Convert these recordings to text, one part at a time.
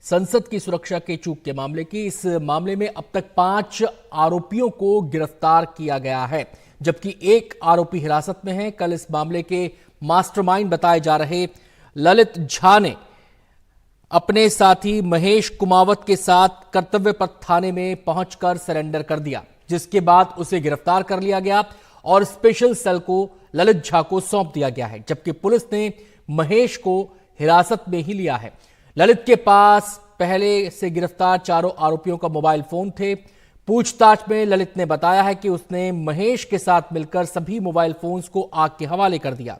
संसद की सुरक्षा के चूक के मामले की। इस मामले में अब तक 5 आरोपियों को गिरफ्तार किया गया है, जबकि एक आरोपी हिरासत में है। कल इस मामले के मास्टरमाइंड बताए जा रहे ललित झा ने अपने साथी महेश कुमावत के साथ कर्तव्य पथ थाने में पहुंचकर सरेंडर कर दिया, जिसके बाद उसे गिरफ्तार कर लिया गया और स्पेशल सेल को ललित झा को सौंप दिया गया है, जबकि पुलिस ने महेश को हिरासत में ही लिया है। ललित के पास पहले से गिरफ्तार चारों आरोपियों का मोबाइल फोन थे। पूछताछ में ललित ने बताया है कि उसने महेश के साथ मिलकर सभी मोबाइल फोन्स को आग के हवाले कर दिया।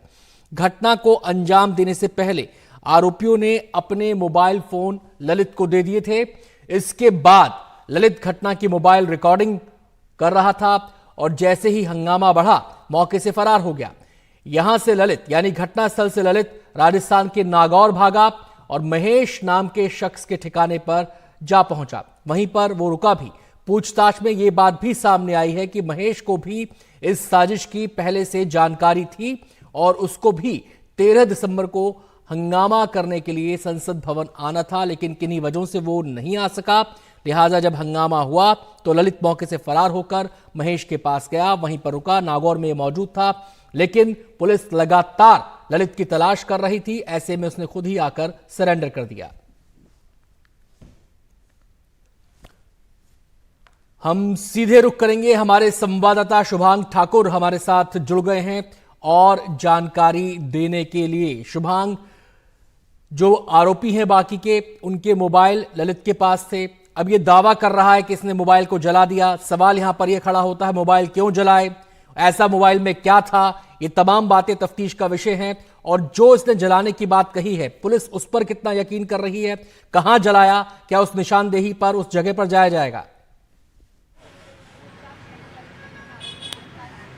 घटना को अंजाम देने से पहले आरोपियों ने अपने मोबाइल फोन ललित को दे दिए थे। इसके बाद ललित घटना की मोबाइल रिकॉर्डिंग कर रहा था और जैसे ही हंगामा बढ़ा, मौके से फरार हो गया। यहां से ललित यानी घटनास्थल से ललित राजस्थान के नागौर भागा और महेश नाम के शख्स के ठिकाने पर जा पहुंचा। वहीं पर वो रुका भी। पूछताछ में यह बात भी सामने आई है कि महेश को भी इस साजिश की पहले से जानकारी थी और उसको भी 13 दिसंबर को हंगामा करने के लिए संसद भवन आना था, लेकिन किन्हीं वजहों से वो नहीं आ सका। लिहाजा जब हंगामा हुआ तो ललित मौके से फरार होकर महेश के पास गया, वहीं पर रुका। नागौर में मौजूद था, लेकिन पुलिस लगातार ललित की तलाश कर रही थी। ऐसे में उसने खुद ही आकर सरेंडर कर दिया। हम सीधे रुख करेंगे। हमारे संवाददाता शुभांग ठाकुर हमारे साथ जुड़ गए हैं और जानकारी देने के लिए। शुभांग, जो आरोपी हैं बाकी के, उनके मोबाइल ललित के पास थे। अब ये दावा कर रहा है कि इसने मोबाइल को जला दिया। सवाल यहां पर यह खड़ा होता है, मोबाइल क्यों जलाए, ऐसा मोबाइल में क्या था? ये तमाम बातें तफ्तीश का विषय हैं। और जो इसने जलाने की बात कही है, पुलिस उस पर कितना यकीन कर रही है? कहां जलाया? क्या उस निशानदेही पर, उस जगह पर जाया जाएगा?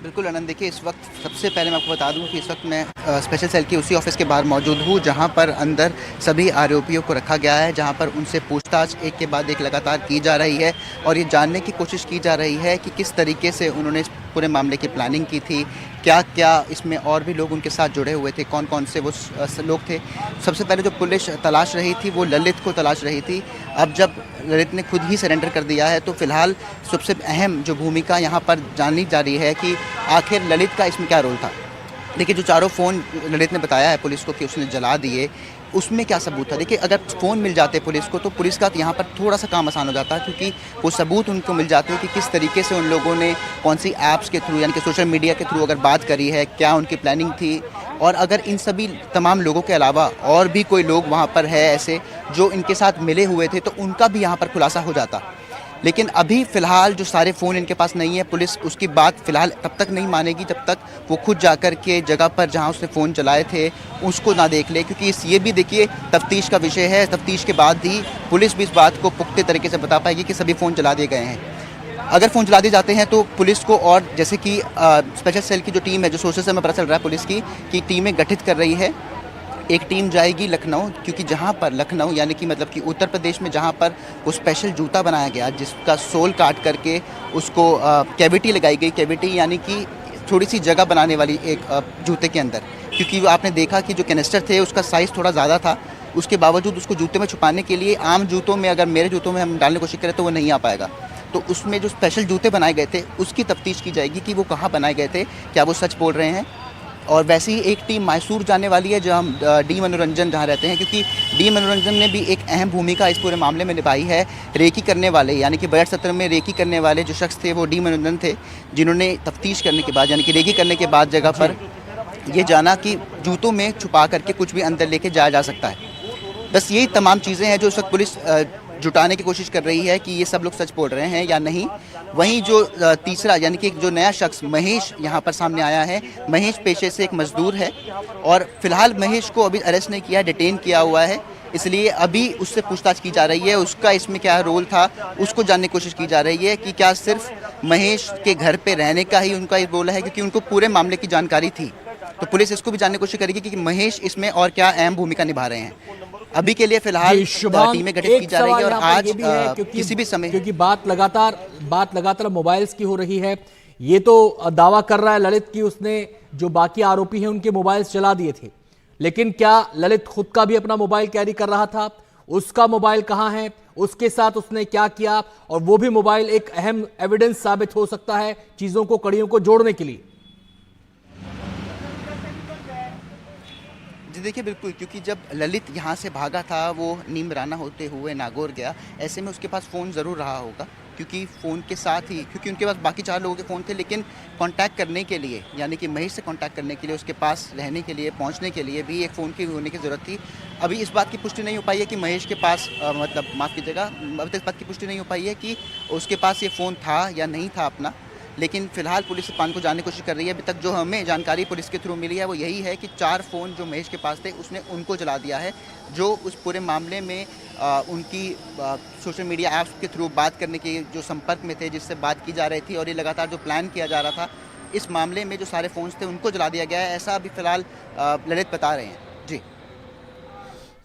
बिल्कुल आनंद, देखिए इस वक्त सबसे पहले मैं आपको बता दूं कि इस वक्त मैं स्पेशल सेल की उसी ऑफिस के बाहर मौजूद हूं, जहां पर अंदर सभी आरोपियों को रखा गया है, जहां पर उनसे पूछताछ एक के बाद एक लगातार की जा रही है और ये जानने की कोशिश की जा रही है कि किस तरीके से उन्होंने इस पूरे मामले की प्लानिंग की थी, क्या क्या इसमें और भी लोग उनके साथ जुड़े हुए थे, कौन कौन से वो लोग थे। सबसे पहले जो पुलिस तलाश रही थी वो ललित को तलाश रही थी। अब जब ललित ने खुद ही सरेंडर कर दिया है तो फिलहाल सबसे अहम जो भूमिका यहाँ पर जानी जा रही है कि आखिर ललित का इसमें क्या रोल था। देखिए जो चारों फ़ोन ललित ने बताया है पुलिस को कि उसने जला दिए, उसमें क्या सबूत था। देखिए अगर फ़ोन मिल जाते पुलिस को तो पुलिस का यहाँ पर थोड़ा सा काम आसान हो जाता है, क्योंकि वो सबूत उनको मिल जाते हैं कि किस तरीके से उन लोगों ने कौन सी ऐप्स के थ्रू यानी कि सोशल मीडिया के थ्रू अगर बात करी है, क्या उनकी प्लानिंग थी, और अगर इन सभी तमाम लोगों के अलावा और भी कोई लोग वहाँ पर है ऐसे जो इनके साथ मिले हुए थे तो उनका भी यहाँ पर खुलासा हो जाता। लेकिन अभी फ़िलहाल जो सारे फ़ोन इनके पास नहीं है, पुलिस उसकी बात फ़िलहाल तब तक नहीं मानेगी जब तक वो खुद जाकर के जगह पर जहां उसने फ़ोन चलाए थे उसको ना देख ले, क्योंकि ये भी देखिए तफ्तीश का विषय है। तफ्तीश के बाद ही पुलिस भी इस बात को पुख्ते तरीके से बता पाएगी कि सभी फ़ोन चला दिए गए हैं। अगर फ़ोन चला दिए जाते हैं तो पुलिस को, और जैसे कि स्पेशल सेल की जो टीम है, जो सोर्सेज से हमें पता चल रहा है पुलिस की टीमें गठित कर रही है। एक टीम जाएगी लखनऊ, क्योंकि जहाँ पर लखनऊ यानी कि मतलब कि उत्तर प्रदेश में जहाँ पर वो स्पेशल जूता बनाया गया जिसका सोल काट करके उसको कैविटी लगाई गई। कैविटी यानी कि थोड़ी सी जगह बनाने वाली एक जूते के अंदर, क्योंकि आपने देखा कि जो कैनिस्टर थे उसका साइज़ थोड़ा ज़्यादा था, उसके बावजूद उसको जूते में छुपाने के लिए आम जूतों में, अगर मेरे जूतों में हम डालने की कोशिश करें तो वो नहीं आ पाएगा। तो उसमें जो स्पेशल जूते बनाए गए थे उसकी तफ्तीश की जाएगी कि वो कहाँ बनाए गए थे, क्या वो सच बोल रहे हैं। और वैसे ही एक टीम मैसूर जाने वाली है जहाँ डी मनोरंजन जहाँ रहते हैं, क्योंकि डी मनोरंजन ने भी एक अहम भूमिका इस पूरे मामले में निभाई है। रेकी करने वाले यानी कि बजट सत्र में रेकी करने वाले जो शख्स थे वो डी मनोरंजन थे, जिन्होंने तफ्तीश करने के बाद यानी कि रेकी करने के बाद जगह पर ये जाना कि जूतों में छुपा करके कुछ भी अंदर लेके जाया जा सकता है। बस यही तमाम चीज़ें हैं जो इस वक्त पुलिस जुटाने की कोशिश कर रही है कि ये सब लोग सच बोल रहे हैं या नहीं। वहीं जो तीसरा यानी कि जो नया शख्स महेश यहाँ पर सामने आया है, महेश पेशे से एक मजदूर है और फिलहाल महेश को अभी अरेस्ट नहीं किया, डिटेन किया हुआ है, इसलिए अभी उससे पूछताछ की जा रही है। उसका इसमें क्या रोल था उसको जानने की कोशिश की जा रही है कि क्या सिर्फ महेश के घर पे रहने का ही उनका रोल है, क्योंकि उनको पूरे मामले की जानकारी थी। तो पुलिस इसको भी जानने की कोशिश करेगी कि महेश इसमें और क्या अहम भूमिका निभा रहे हैं। अभी के लिए फिलहाल टीमें गठित की जा रही है और आज किसी भी समय, क्योंकि बात लगातार मोबाइल्स की हो रही है। ये तो दावा कर रहा है ललित की उसने जो बाकी आरोपी हैं उनके मोबाइल्स जला दिए थे, लेकिन क्या ललित खुद का भी अपना मोबाइल कैरी कर रहा था? उसका मोबाइल कहां है, उसके साथ उसने क्या किया, और वो भी मोबाइल एक अहम एविडेंस साबित हो सकता है चीजों को, कड़ियों को जोड़ने के लिए। जी देखिए, बिल्कुल, क्योंकि जब ललित यहाँ से भागा था, वो नीमराना होते हुए नागौर गया, ऐसे में उसके पास फ़ोन ज़रूर रहा होगा, क्योंकि फ़ोन के साथ ही, क्योंकि उनके पास बाकी 4 लोगों के फ़ोन थे, लेकिन कांटेक्ट करने के लिए, यानी कि महेश से कांटेक्ट करने के लिए, उसके पास रहने के लिए, पहुँचने के लिए भी एक फ़ोन की होने की ज़रूरत थी। अभी इस बात की पुष्टि नहीं हो पाई है कि महेश के पास मतलब माफ़ कीजिएगा, अभी तक इस बात की पुष्टि नहीं हो पाई है कि उसके पास ये फ़ोन था या नहीं था अपना। लेकिन फ़िलहाल पुलिस इस पान को जानने की कोशिश कर रही है। अभी तक जो हमें जानकारी पुलिस के थ्रू मिली है वो यही है कि 4 फ़ोन जो महेश के पास थे उसने उनको जला दिया है, जो उस पूरे मामले में उनकी सोशल मीडिया ऐप्स के थ्रू बात करने के जो संपर्क में थे, जिससे बात की जा रही थी, और ये लगातार जो प्लान किया जा रहा था, इस मामले में जो सारे फ़ोन्स थे उनको जला दिया गया है, ऐसा अभी फ़िलहाल ललित बता रहे हैं। जी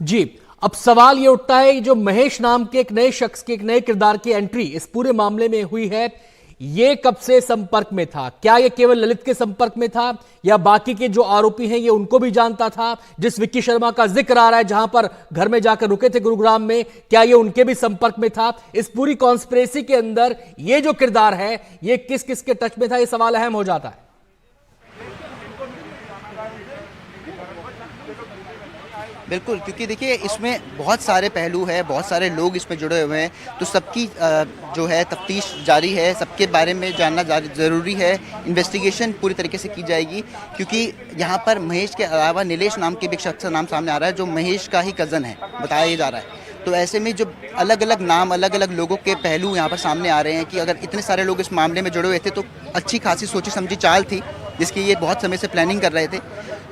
जी, अब सवाल ये उठता है, जो महेश नाम के एक नए शख्स की, एक नए किरदार की एंट्री इस पूरे मामले में हुई है, ये कब से संपर्क में था? क्या ये केवल ललित के संपर्क में था, या बाकी के जो आरोपी हैं ये उनको भी जानता था? जिस विक्की शर्मा का जिक्र आ रहा है, जहां पर घर में जाकर रुके थे गुरुग्राम में, क्या ये उनके भी संपर्क में था? इस पूरी कॉन्स्पिरेसी के अंदर ये जो किरदार है, ये किस किस के टच में था, ये सवाल अहम हो जाता है। बिल्कुल, क्योंकि देखिए इसमें बहुत सारे पहलू हैं, बहुत सारे लोग इसमें जुड़े हुए हैं, तो सबकी जो है तफ्तीश जारी है, सबके बारे में जानना ज़रूरी है। इन्वेस्टिगेशन पूरी तरीके से की जाएगी, क्योंकि यहाँ पर महेश के अलावा नीलेश नाम के भी एक शख्स का नाम सामने आ रहा है, जो महेश का ही कज़न है, बताया जा रहा है। तो ऐसे में जो अलग अलग नाम, अलग अलग लोगों के पहलू यहाँ पर सामने आ रहे हैं कि अगर इतने सारे लोग इस मामले में जुड़े हुए थे, तो अच्छी खासी सोची समझी चाल थी, जिसकी ये बहुत समय से प्लानिंग कर रहे थे।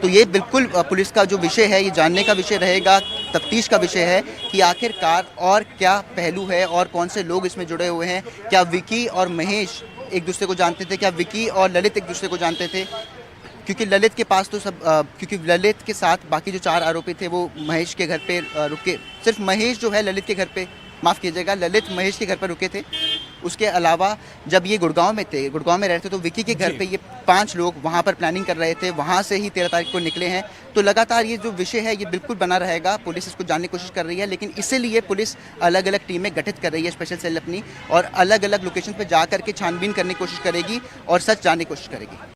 तो ये बिल्कुल पुलिस का जो विषय है, ये जानने का विषय रहेगा, तफ्तीश का विषय है कि आखिरकार और क्या पहलू है और कौन से लोग इसमें जुड़े हुए हैं। क्या विकी और महेश एक दूसरे को जानते थे? क्या विकी और ललित एक दूसरे को जानते थे? क्योंकि ललित के पास तो क्योंकि ललित के साथ बाकी जो 4 आरोपी थे वो महेश के घर पे रुके। सिर्फ महेश जो है ललित के घर पे, माफ़ कीजिएगा, ललित महेश के घर पर रुके थे। उसके अलावा जब ये गुड़गांव में थे, गुड़गांव में रहते, तो विकी के घर पे ये 5 लोग वहाँ पर प्लानिंग कर रहे थे, वहाँ से ही 13 तारीख को निकले हैं। तो लगातार ये जो विषय है ये बिल्कुल बना रहेगा, पुलिस इसको जानने की कोशिश कर रही है, लेकिन इसीलिए पुलिस अलग अलग टीमें गठित कर रही है, स्पेशल सेल अपनी, और अलग अलग लोकेशन पर जा करके छानबीन करने की कोशिश करेगी और सच जानने की कोशिश करेगी।